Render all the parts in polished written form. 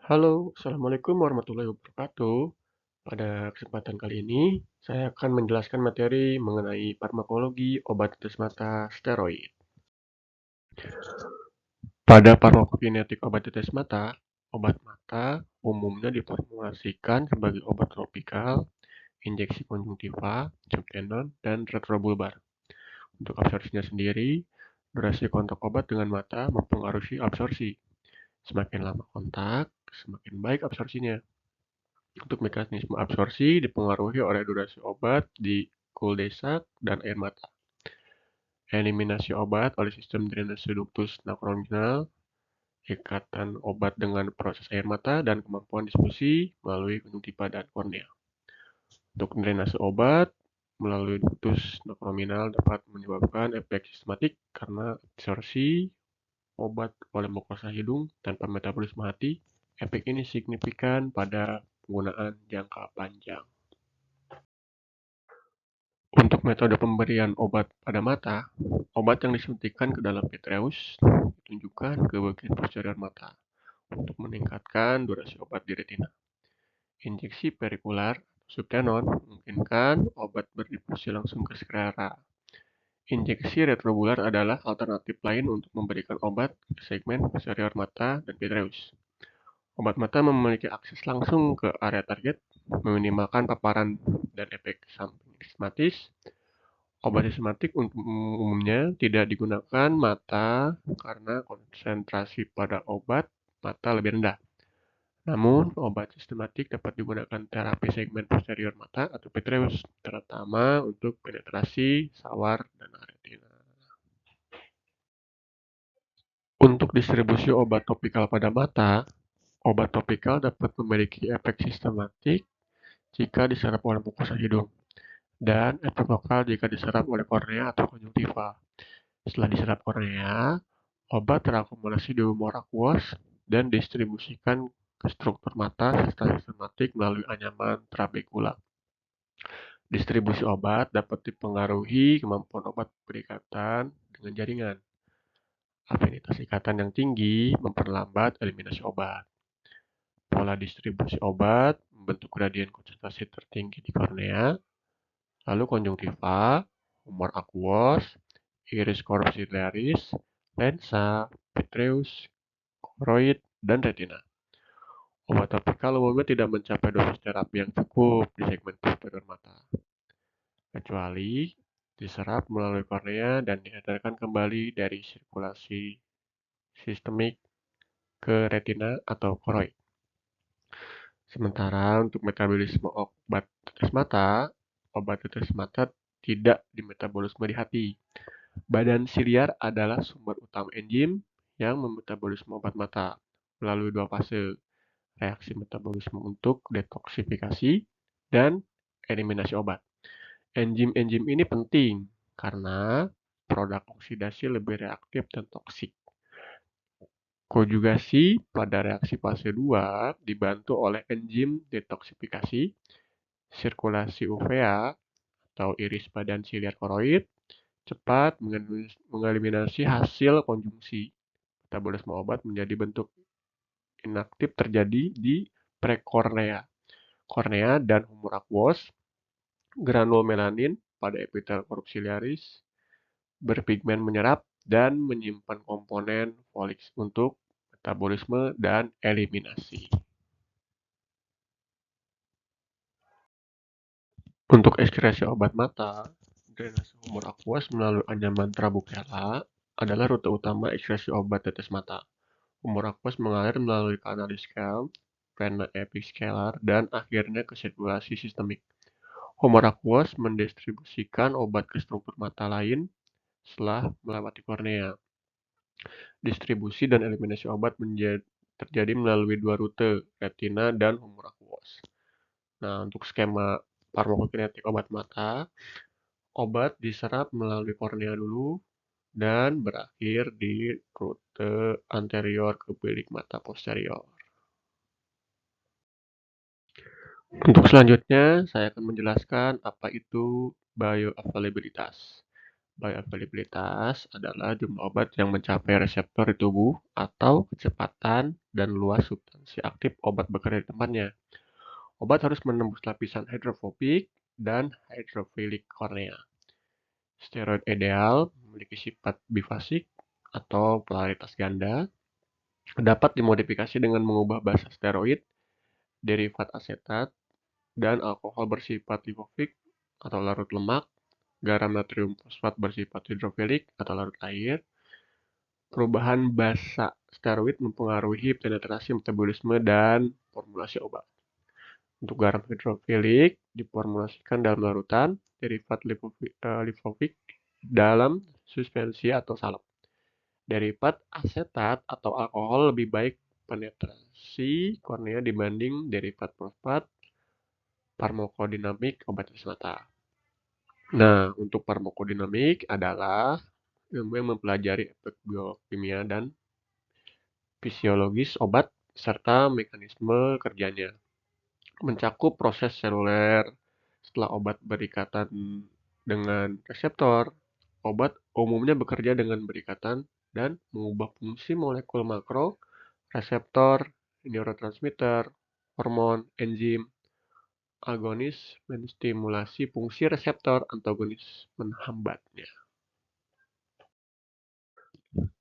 Halo, Assalamualaikum warahmatullahi wabarakatuh. Pada kesempatan kali ini, saya akan menjelaskan materi mengenai farmakologi obat tetes mata steroid. Pada farmakokinetik obat tetes mata, obat mata umumnya diformulasikan sebagai obat tropikal, injeksi konjungtiva, subtenon, dan retrobulbar. Untuk absorpsinya sendiri, durasi kontak obat dengan mata mempengaruhi absorpsi. Semakin lama kontak, semakin baik absorpsinya. Untuk mekanisme absorpsi dipengaruhi oleh durasi obat di kuldesak dan air mata. Eliminasi obat oleh sistem drainase ductus nakrominal, ikatan obat dengan proses air mata, dan kemampuan distribusi melalui konjungtiva dan kornea. Untuk drainase obat melalui ductus nakrominal dapat menyebabkan efek sistematik karena absorpsi obat oleh mukosa hidung tanpa metabolisme hati. Efek ini signifikan pada penggunaan jangka panjang. Untuk metode pemberian obat pada mata, obat yang disuntikkan ke dalam vitreus ditunjukkan ke bagian posterior mata untuk meningkatkan durasi obat di retina. Injeksi perikular subtenon memungkinkan obat berdifusi langsung ke sklera. Injeksi retrobular adalah alternatif lain untuk memberikan obat ke segmen posterior mata dan vitreus. Obat mata memiliki akses langsung ke area target, meminimalkan paparan dan efek samping sistematis. Obat sistematik umumnya tidak digunakan mata karena konsentrasi pada obat mata lebih rendah. Namun, obat sistematik dapat digunakan terapi segmen posterior mata atau vitreus, terutama untuk penetrasi sawar dan retina. Untuk distribusi obat topikal pada mata, obat topikal dapat memiliki efek sistematik jika diserap oleh mukosa hidung, dan efek lokal jika diserap oleh kornea atau konjungtiva. Setelah diserap kornea, obat terakumulasi di humor aqueous dan distribusikan ke struktur mata secara sistematik melalui anyaman trabekula. Distribusi obat dapat dipengaruhi kemampuan obat berikatan dengan jaringan. Afinitas ikatan yang tinggi memperlambat eliminasi obat. Pola distribusi obat membentuk gradien konsentrasi tertinggi di kornea, lalu konjungtiva, humor aqueous, iris corossilaris, lensa, vitreus, koroid, dan retina. Obat topikal umumnya tidak mencapai dosis terapi yang cukup di segmen posterior mata, kecuali diserap melalui kornea dan diedarkan kembali dari sirkulasi sistemik ke retina atau koroid. Sementara untuk metabolisme obat tetes mata tidak dimetabolisme di hati. Badan siliar adalah sumber utama enzim yang memetabolisme obat mata melalui dua fase, reaksi metabolisme untuk detoksifikasi dan eliminasi obat. Enzim-enzim ini penting karena produk oksidasi lebih reaktif dan toksik. Konjugasi pada reaksi fase 2 dibantu oleh enzim detoksifikasi, sirkulasi UVA atau iris badan siliar koroid cepat mengeliminasi hasil konjungsi. Metabolisme obat menjadi bentuk inaktif terjadi di prekornea, kornea dan humor aqueous. Granul melanin pada epitel corossilaris berpigmen menyerap dan menyimpan komponen folik untuk metabolisme dan eliminasi. Untuk ekskresi obat mata, drainase humor aqueous melalui anyaman trabekula adalah rute utama ekskresi obat tetes mata. Humor aqueous mengalir melalui kanal iskal, vena episcalar, dan akhirnya ke sirkulasi sistemik. Humor aqueous mendistribusikan obat ke struktur mata lain setelah melewati kornea. Distribusi dan eliminasi obat terjadi melalui dua rute, retina dan humor aqueous. Nah, untuk skema farmakokinetik obat mata, obat diserap melalui kornea dulu dan berakhir di rute anterior ke bilik mata posterior. Untuk selanjutnya, saya akan menjelaskan apa itu bioavailabilitas. Bioavailabilitas adalah jumlah obat yang mencapai reseptor di tubuh atau kecepatan dan luas substansi aktif obat bekerja di tempatnya. Obat harus menembus lapisan hidrofobik dan hidrofilik kornea. Steroid ideal memiliki sifat bifasik atau polaritas ganda, dapat dimodifikasi dengan mengubah basa steroid, derivat asetat, dan alkohol bersifat lipofik atau larut lemak, garam natrium fosfat bersifat hidrofilik atau larut air. Perubahan basa steroid mempengaruhi penetrasi metabolisme dan formulasi obat. Untuk garam hidrofilik diformulasikan dalam larutan, derivat lipofik dalam suspensi atau salep. Derivat asetat atau alkohol lebih baik penetrasi kornea dibanding derivat fosfat farmakodinamik obat mata. Nah, untuk farmakodinamik adalah ilmu yang mempelajari efek biokimia dan fisiologis obat serta mekanisme kerjanya. Mencakup proses seluler setelah obat berikatan dengan reseptor. Obat umumnya bekerja dengan berikatan dan mengubah fungsi molekul makro, reseptor, neurotransmitter, hormon, enzim, agonis menstimulasi fungsi reseptor, antagonis menghambatnya.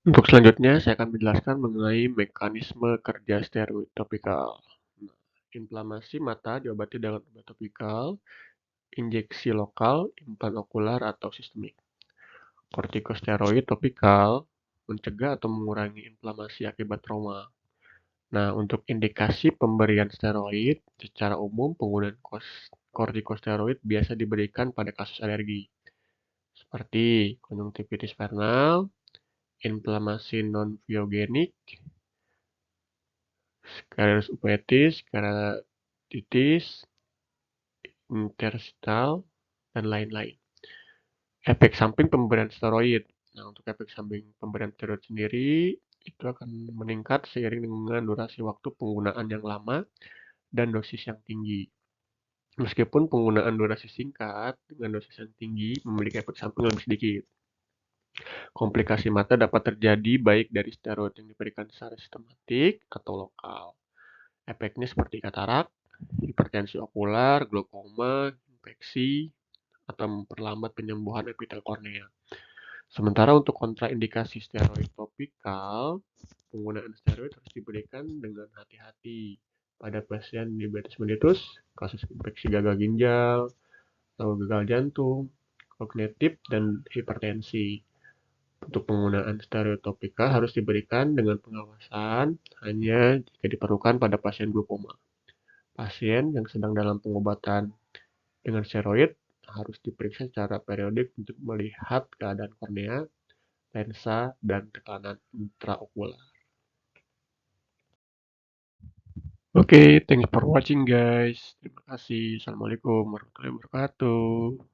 Untuk selanjutnya, saya akan menjelaskan mengenai mekanisme kerja steroid topikal. Inflamasi mata diobati dengan obat topikal, injeksi lokal, implan okular, atau sistemik. Kortikosteroid topikal mencegah atau mengurangi inflamasi akibat trauma. Nah, untuk indikasi pemberian steroid, secara umum penggunaan kortikosteroid biasa diberikan pada kasus alergi, seperti konjungtivitis vernal, inflamasi non-pyogenik, sclerosis uveitis, keratitis, interstitial, dan lain-lain. Efek samping pemberian steroid. Nah, untuk efek samping pemberian steroid sendiri, itu akan meningkat seiring dengan durasi waktu penggunaan yang lama dan dosis yang tinggi. Meskipun penggunaan durasi singkat dengan dosis yang tinggi memiliki efek samping lebih sedikit. Komplikasi mata dapat terjadi baik dari steroid yang diberikan secara sistematik atau lokal. Efeknya seperti katarak, hipertensi okular, glaukoma, infeksi, atau memperlambat penyembuhan epitel kornea. Sementara untuk kontraindikasi steroid topikal, penggunaan steroid harus diberikan dengan hati-hati pada pasien diabetes mellitus, kasus infeksi gagal ginjal, atau gagal jantung, kognitif, dan hipertensi. Untuk penggunaan steroid topikal harus diberikan dengan pengawasan hanya jika diperlukan pada pasien glaukoma. Pasien yang sedang dalam pengobatan dengan steroid harus diperiksa secara periodik untuk melihat keadaan kornea, lensa, dan tekanan intraokular. Oke, thanks for watching guys. Terima kasih. Assalamualaikum warahmatullahi wabarakatuh.